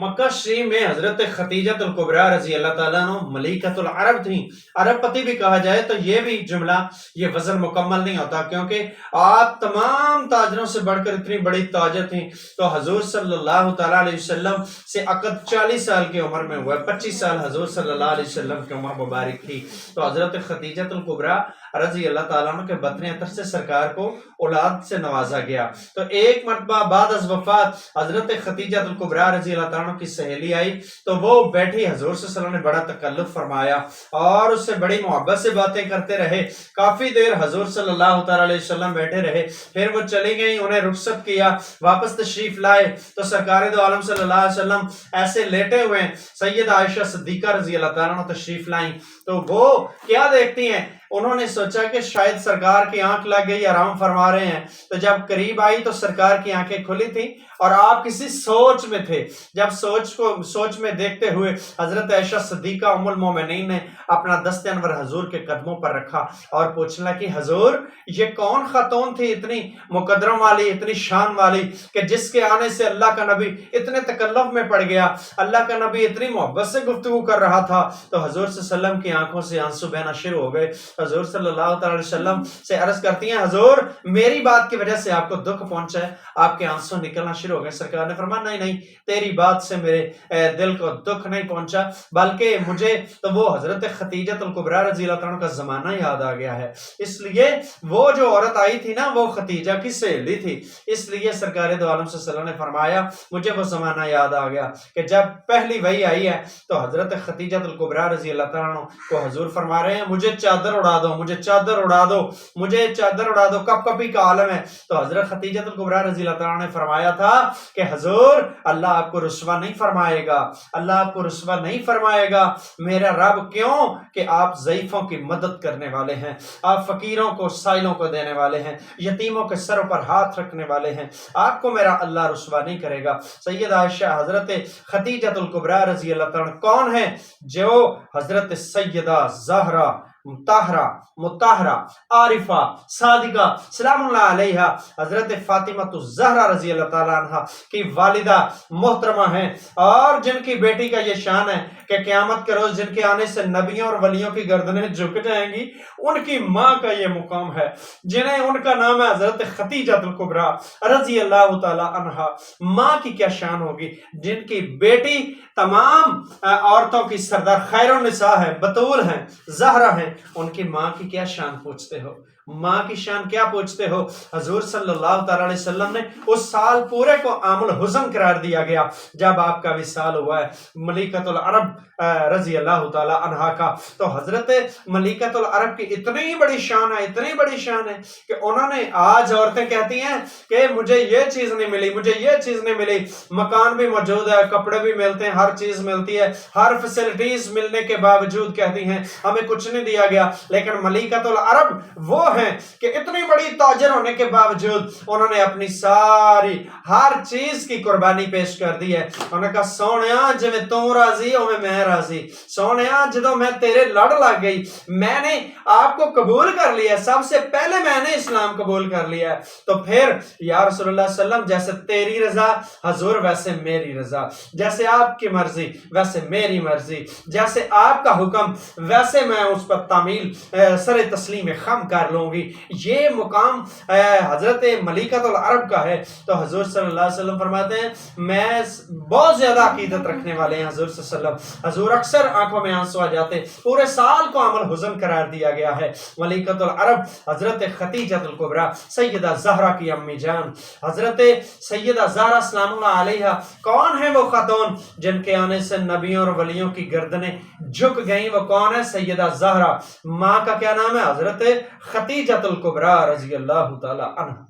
मक्का शरीफ में हजरत खतीजतुल कुबरा रजी अल्लाह ताला अन्हा मलिकतुल अरब थी। अरबपति भी कहा जाए तो ये भी जुमला, ये वजन मुकम्मल नहीं होता, क्योंकि आप तमाम ताजरों से बढ़कर इतनी बड़ी ताजर थी। तो हजूर सल्लल्लाहु ताला अलैहि वसल्लम से अकद 40 साल की उम्र में हुआ, 25 साल हजूर सल्लल्लाहु अलैहि वसल्लम की उम्र मुबारक थी। तो हजरत खतीजतुल कुबरा रजी अल्लाह ताला अन्हा के बतन अतर से सरकार को औलाद से नवाजा गया। तो एक मरतबा बाद अज वफात हजरत खतीजतुल कुबरा रजी अल्लाह ताला की सहेली आई, तो वो बैठी, हजूर सल्लल्लाहु अलैहि वसल्लम ने बड़ा तकल्लुफ फरमाया और उससे बड़ी मोहब्बत से बातें करते रहे। काफी देर हजूर सल्लल्लाहु अलैहि वसल्लम बैठे रहे, फिर वो चली गई, उन्हें रुखसत किया, वापस तशरीफ लाए तो सरकार दो आलम सल्लल्लाहु अलैहि वसल्लम ऐसे लेटे हुए, सैयद आयशा सिद्दीका रजी अल्लाह ताला अन्हा तशरीफ लाई। तो वो क्या देखती हैं, उन्होंने सोचा कि शायद सरकार की आंख लग गई, आराम फरमा रहे हैं। तो जब करीब आई तो सरकार की आंखें खुली थी और आप किसी सोच में थे। जब सोच में देखते हुए हजरत आयशा सिद्दीका उम्मुल मोमिनीन ने अपना दस्ते अनवर हजूर के कदमों पर रखा और पूछना कि हजूर ये कौन खातून थी इतनी मुकद्दरम वाली, इतनी शान वाली, कि जिसके आने से अल्लाह का नबी इतने तकल्लुफ में पड़ गया, अल्लाह का नबी इतनी मोहब्बत से गुफ्तगू कर रहा था। तो हजूर सल्लल्लाहु अलैहि वसल्लम की आंखों से आंसू बहना शुरू हो गए। हजूर सल्लल्लाहु अलैहि वसल्लम से अर्ज करती हैं, हजूर मेरी बात की वजह से आपको दुख पहुंचा है, आपके आंसू निकलना शुरू हो गए। सरकार ने फरमाया नहीं नहीं, तेरी बात से मेरे दिल को दुख नहीं पहुंचा, बल्कि मुझे तो वो हजरत खतीजतुल कुबरा रज़ी अल्लाह तआला का जमाना याद आ गया है। इसलिए वो जो औरत आई थी ना, वो खतीजा की सहेली थी। इसलिए सरकार दो आलम सल्लल्लाहु अलैहि वसल्लम ने फरमाया मुझे वो जमाना याद आ गया कि जब पहली वही आई है तो हजरत खतीजतुल कुबरा रज़ी अल्लाह तआला को हजूर फरमा रहे हैं मुझे चादर उड़ा दो, मुझे चादर उड़ा दो, मुझे चादर उड़ा दो, कप कपी का आलम है। तो हजरत खतीजतुल कुबरा रज़ी अल्लाह तआला ने फरमाया था कि हजूर अल्लाह आपको रुस्वा नहीं फरमाएगा, अल्लाह आपको रुस्वा नहीं फरमाएगा मेरा रब, क्यों कि आप ज़ईफों की मदद करने वाले हैं, आप फकीरों को साइलों को देने वाले हैं, यतीमों के सरों पर हाथ रखने वाले हैं, आपको मेरा अल्लाह रुस्वा नहीं करेगा। सैयद आयशा हजरत खतीजतुल कुबरा रज़ी अल्लाह तआला कौन है, जो हजरत सैयदा ज़हरा मुताहरा मुताहरा आरिफा सादिका सलामुल्लाह अलैहा हजरत फातिमा ज़हरा रजी अल्लाह ताला अन्हा की वालिदा मोहतरमा हैं, और जिनकी बेटी का ये शान है कि क़यामत के रोज जिनके आने से नबियों और वलियों की गर्दनें झुक जाएंगी, उनकी माँ का ये मुकाम है, जिन्हें उनका नाम है हजरत खतीजतुल कुबरा रजी अल्लाह ताला अन्हा। माँ की क्या शान होगी, जिनकी बेटी तमाम औरतों की सरदार खैरुन निसा है, बतूल है, ज़हरा है, उनकी माँ की क्या शान पूछते हो, माँ की शान क्या पूछते हो। हजूर सल्लल्लाहु अलैहि वसल्लम ने उस साल पूरे को आमुल हुज़न करार दिया गया जब आपका विसाल हुआ है मलिकतुल अरब रजी अल्लाह ताला अन्हा का। तो हजरत मलिकतुल अरब की इतनी बड़ी शान है, इतनी बड़ी शान है कि उन्होंने, आज औरतें कहती हैं कि मुझे ये चीज नहीं मिली, मुझे ये चीज नहीं मिली, मकान भी मौजूद है, कपड़े भी मिलते हैं, हर चीज मिलती है, हर फैसिलिटीज मिलने के बावजूद कहती हैं हमें कुछ नहीं दिया गया। लेकिन मलिकतुल अरब वो हैं कि इतनी बड़ी ताजर होने के बावजूद उन्होंने अपनी सारी हर चीज की कुर्बानी पेश कर दी है। उन्होंने कहा सोनिया जिवें तू राजी होवे मैं राजी, सोनिया जदों मैं तेरे लड़ लग गई, मैंने आपको कबूल कर लिया, सबसे पहले मैंने इस्लाम कबूल कर लिया है, तो फिर या रसूलुल्लाह सल्लल्लाहु अलैहि वसल्लम जैसे तेरी रजा हजूर वैसे मेरी रजा, जैसे आपकी मर्जी वैसे मेरी मर्जी, जैसे आपका हुक्म वैसे मैं उस पर तामील सर तस्लीम खम कर लूंगी। ये मुकाम हजरत मलिकतुल अरब का है। तो हजूर सल्लल्लाहु अलैहि वसल्लम फरमाते हैं मैं बहुत ज्यादा अकीदत रखने वाले हैं हजूर सल्लल्लाहु अलैहि वसल्लम, हजूर अक्सर आंखों में आंसू आ जाते, पूरे साल को अमल हुज़न करार दिया गया है। मलिकतुल अरब हजरत खतीजतुल कुबरा सैयदा ज़हरा की अम्मी जान, हजरत सैयदा ज़हरा सलामुल्लाह अलैहा कौन है वो खातून जिनके आने से नबियों और वलियों की गर्दनें झुक गई, वो कौन है, सैयदा ज़हरा। माँ का क्या नाम है, हजरत खतीजतुल कुबरा रज़ी अल्लाह ताला अन्हा।